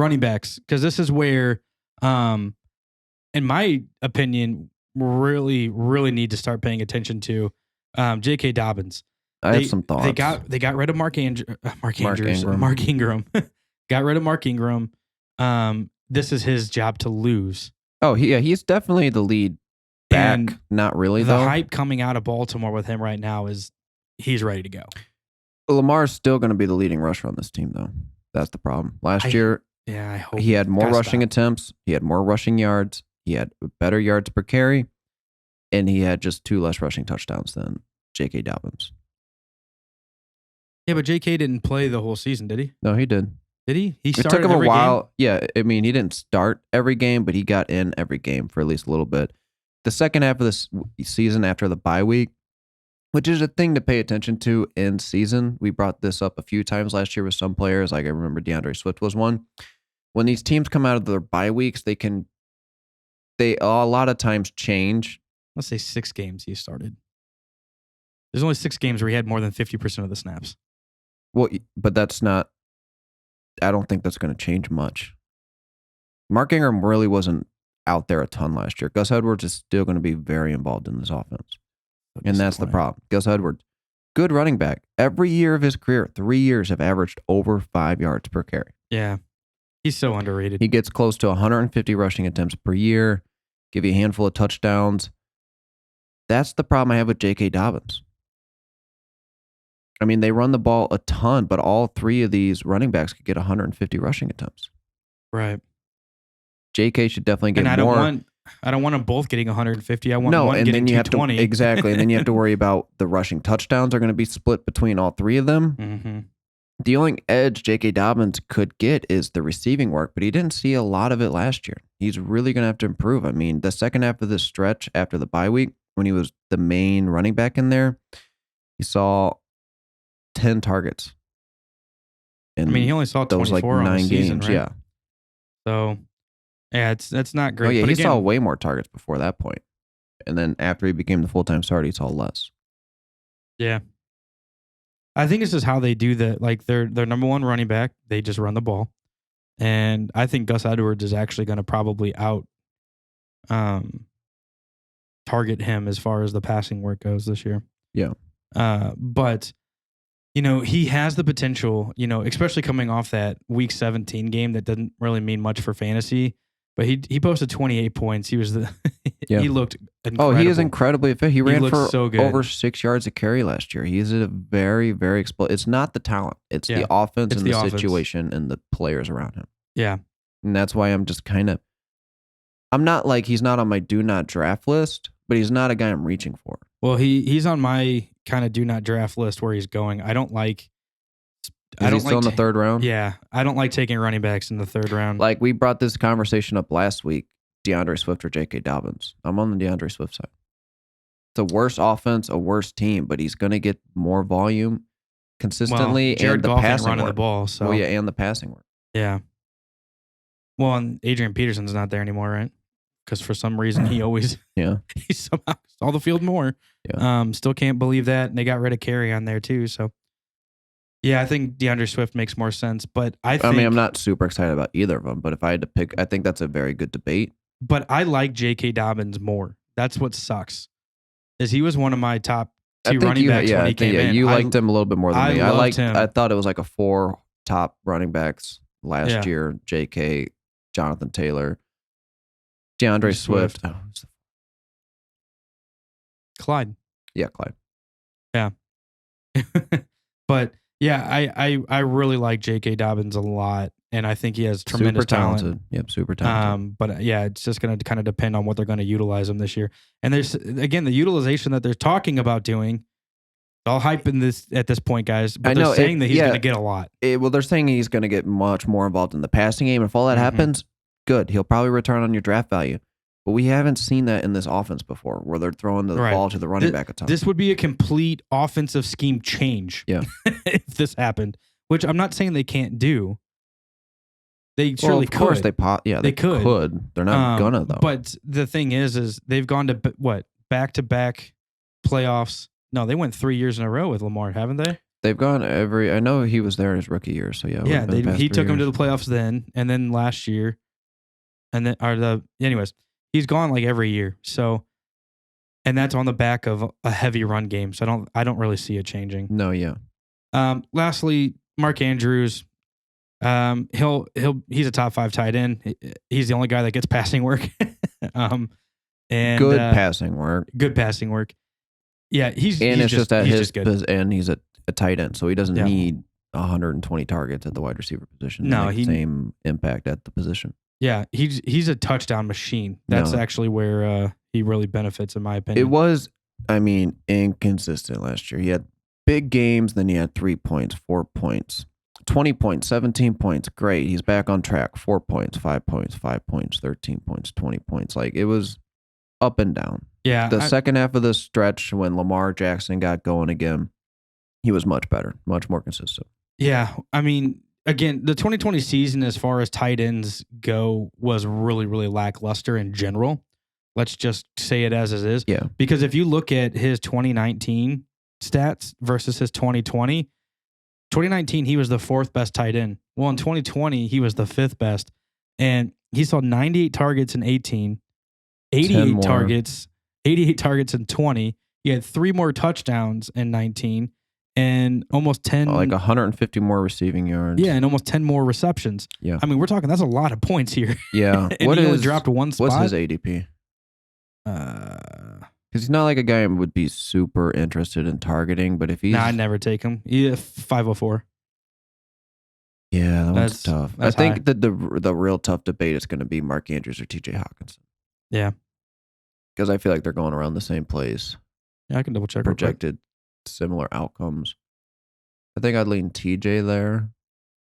running backs, because this is where, in my opinion, really, really need to start paying attention to J.K. Dobbins. I have some thoughts. They got rid of Mark Ingram. Got rid of Mark Ingram. This is his job to lose. Oh, he's definitely the lead back. And not really, the though. hype coming out of Baltimore with him right now is he's ready to go. Lamar's still going to be the leading rusher on this team, though. That's the problem. Last year, I hope he had more rushing attempts. He had more rushing yards. He had better yards per carry. And he had just 2 less rushing touchdowns than J.K. Dobbins. Yeah, but J.K. didn't play the whole season, did he? No, he did. Did he? He started. It took him every a while. Game? Yeah, I mean, he didn't start every game, but he got in every game for at least a little bit. The second half of this season after the bye week, which is a thing to pay attention to in season. We brought this up a few times last year with some players. Like I remember DeAndre Swift was one. When these teams come out of their bye weeks, they a lot of times change. Let's say 6 games he started. There's only 6 games where he had more than 50% of the snaps. Well, but that's not. I don't think that's going to change much. Mark Ingram really wasn't out there a ton last year. Gus Edwards is still going to be very involved in this offense. And that's the problem. Gus Edwards, good running back. Every year of his career, 3 years have averaged over 5 yards per carry. Yeah. He's so underrated. He gets close to 150 rushing attempts per year, give you a handful of touchdowns. That's the problem I have with J.K. Dobbins. I mean, they run the ball a ton, but all 3 of these running backs could get 150 rushing attempts. Right. J.K. should definitely get more. I don't want them both getting 150. I want one getting 220. Exactly. And then you have to worry about the rushing touchdowns are going to be split between all 3 of them. Mm-hmm. The only edge J.K. Dobbins could get is the receiving work, but he didn't see a lot of it last year. He's really going to have to improve. I mean, the second half of this stretch after the bye week, when he was the main running back in there, he saw 10 targets. I mean, he only saw 24 on the season, games, right? Yeah. So, yeah, that's not great. Oh, yeah, but he again, saw way more targets before that point. And then after he became the full-time starter, he saw less. Yeah. I think this is how they do that. Like, their number one running back, they just run the ball. And I think Gus Edwards is actually going to probably target him as far as the passing work goes this year. Yeah. But, he has the potential, especially coming off that Week 17 game that didn't really mean much for fantasy. But he posted 28 points. He was he looked incredible. Oh, he is incredibly fit. He ran for so over 6 yards a carry last year. He's a very, very explosive. It's not the talent. It's the offense and the situation and the players around him. Yeah. And that's why I'm just kind of, I'm not like, he's not on my do not draft list, but he's not a guy I'm reaching for. Well, he's on my kind of do not draft list where he's going. I don't like. Is he still in the 3rd round? Yeah. I don't like taking running backs in the 3rd round. Like we brought this conversation up last week, DeAndre Swift or J.K. Dobbins. I'm on the DeAndre Swift side. It's a worse offense, a worse team, but he's going to get more volume consistently Jared and the Goff passing running work. the ball. So. Well, yeah, and the passing work. Yeah. Well, and Adrian Peterson's not there anymore, right? Because for some reason he always he somehow saw the field more. Yeah. Still can't believe that. And they got rid of Carey on there too. So yeah, I think DeAndre Swift makes more sense. But I mean, I'm not super excited about either of them, but if I had to pick, I think that's a very good debate. But I like J.K. Dobbins more. That's what sucks. Is he was one of my top 2 running backs when he came in. You liked him a little bit more than me. I liked him. I thought it was like a 4 top running backs last year. J.K., Jonathan Taylor, DeAndre Swift. Oh, Clyde. Yeah, Clyde. Yeah. But yeah, I really like J.K. Dobbins a lot, and I think he has tremendous talent. Yep, super talented. But yeah, it's just going to kind of depend on what they're going to utilize him this year. And there's again the utilization that they're talking about doing. I'll hype in this at this point, guys. But they're saying that he's going to get a lot. Well, they're saying he's going to get much more involved in the passing game. If all that happens, good. He'll probably return on your draft value. But we haven't seen that in this offense before, where they're throwing the ball to the running back a ton. This would be a complete offensive scheme change if this happened, which I'm not saying they can't do. They surely could. Of course, they could. They're not gonna, though. But the thing is they've gone to, back-to-back playoffs. No, they went 3 years in a row with Lamar, haven't they? They've gone every. I know he was there in his rookie year, so yeah. It would Yeah, have been the past he 3 took him to years. the playoffs then, and then last year, and then anyways, he's gone like every year. So, and that's on the back of a heavy run game. So I don't really see it changing. No, yeah. Lastly, Mark Andrews. He's a top 5 tight end. He's the only guy that gets passing work. And Good passing work. Good passing work. Yeah, he's It's just at he's his just good. and he's a tight end, so he doesn't Yeah. need 120 targets at the wide receiver position. No, to make he- the same impact at the position. Yeah, he's a touchdown machine. That's No. actually where he really benefits, in my opinion. It was, I mean, inconsistent last year. He had big games, then he had 3 points, 4 points, 20 points, 17 points. Great. He's back on track. 4 points, 5 points, 5 points, 13 points, 20 points. Like, it was up and down. Yeah, The second half of the stretch, when Lamar Jackson got going again, he was much better, much more consistent. Yeah, I mean, again, the 2020 season, as far as tight ends go, was really, really lackluster in general. Let's just say it as it is. Yeah. Because if you look at his 2019 stats versus his 2020, 2019, he was the 4th best tight end. Well, in 2020, he was the 5th best. And he saw 98 targets in 18, 88 targets in 20. He had 3 more touchdowns in 19 and almost 10. Like 150 more receiving yards. Yeah, and almost 10 more receptions. Yeah. I mean, we're talking, that's a lot of points here. Yeah. And he only dropped 1 spot. What's his ADP? Because he's not like a guy who would be super interested in targeting, but if he's... I'd never take him. Yeah, 504. Yeah, that That's one's tough. I that's think high. that the real tough debate is going to be Mark Andrews or TJ Hawkinson. Yeah. Because I feel like they're going around the same place. Yeah, I can double check. real quick. Projected similar outcomes. I think I'd lean TJ there.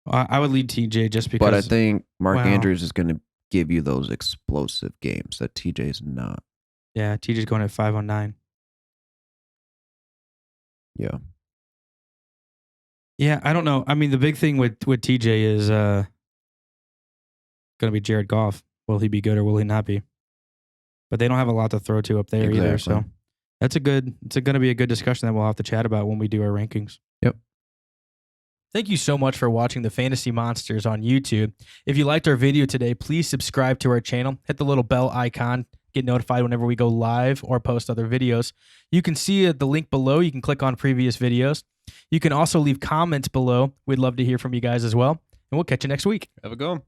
I would lead TJ just because. But I think Mark Wow. Andrews is going to give you those explosive games that TJ's not. Yeah, TJ's going at 509. Yeah. Yeah, I don't know. I mean, the big thing with TJ is going to be Jared Goff. Will he be good or will he not be? But they don't have a lot to throw to up there either. So it's going to be a good discussion that we'll have to chat about when we do our rankings. Yep. Thank you so much for watching the Fantasy Monsters on YouTube. If you liked our video today, please subscribe to our channel. Hit the little bell icon. Get notified whenever we go live or post other videos. You can see the link below. You can click on previous videos. You can also leave comments below. We'd love to hear from you guys as well. And we'll catch you next week. Have a go.